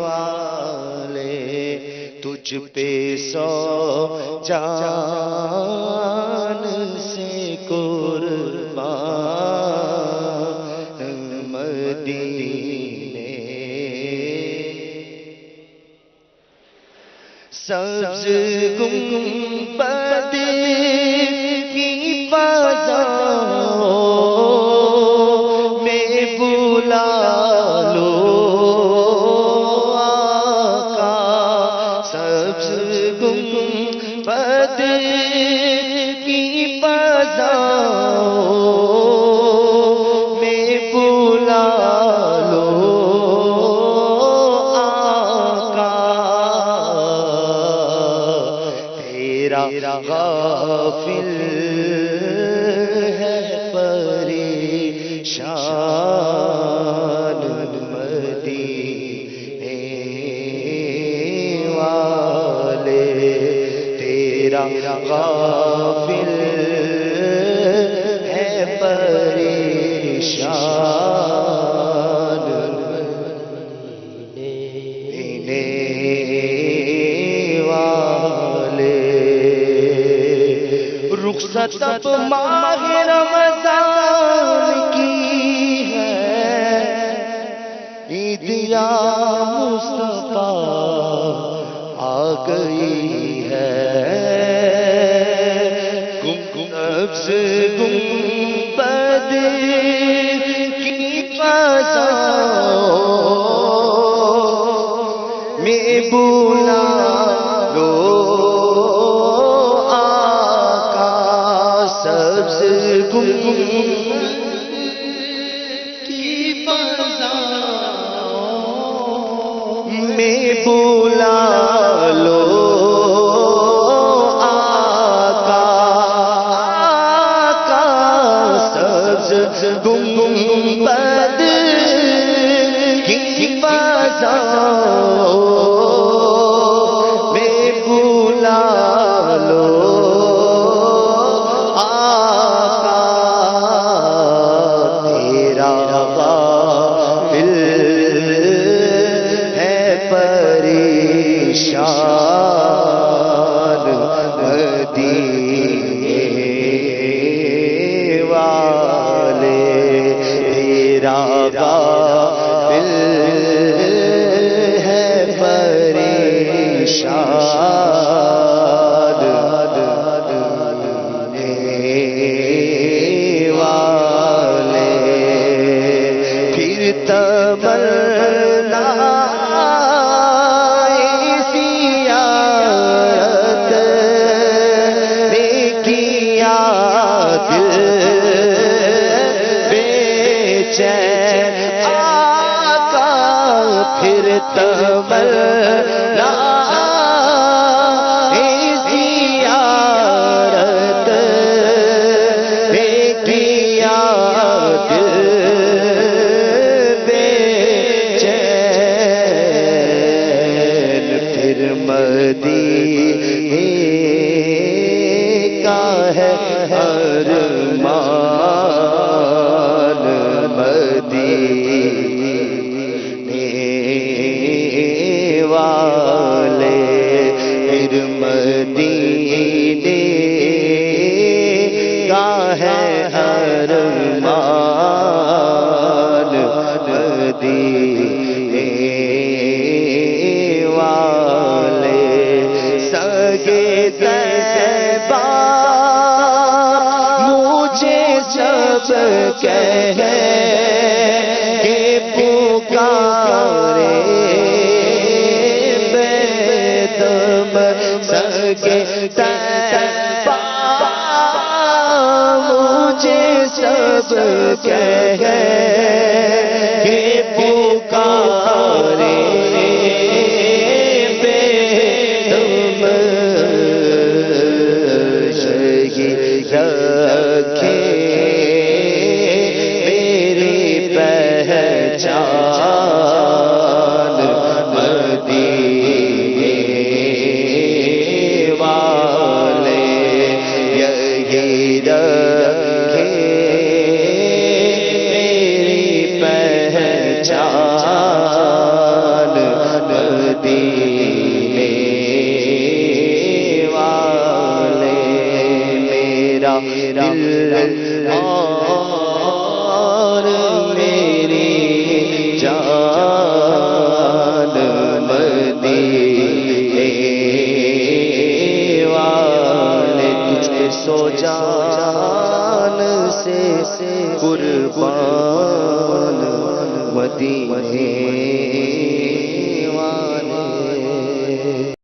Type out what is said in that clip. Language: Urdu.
والے تجھ پہ 100 جان سے قربان مدینے سبز گنبد کی فضاؤں میں بلا لو آقا سبز گنبد کی فضاؤں میں بلا لو غافل ہے پریشان مدینے والے تیرا غافل ہے پریشان مدینے رخصت اب ماہ رمضان کی ہے عید یا مصطفیٰ آ گئی ہے سبز گنبد کی فضاؤں میں بلا لو سبز گنبد کی فضاؤں میں بلا لو آقا آقا سبز گنبد کی فضاؤں میں بلا لو پریشان مدینے والے تیرا غافل ہے پریشان مدینے والے پھر تمنا آقا پھر تمنا زیارت کیا بے چین پھر مدینے کا ہے ارمان مدینے والے پھر مدینے کا ہے ارمان مدینے والے سگے طیبہ مجھے سب کہے کہ پکارے بیدم سگے طیبہ مجھے سب کہے کہ پکارے بیدم شہید رکھے میری پہچان مدینے والے یہی رکھے میری پہچان میرا دل اور میری جان مدینے والے تجھ پہ سو جان سے قربان مدینے والے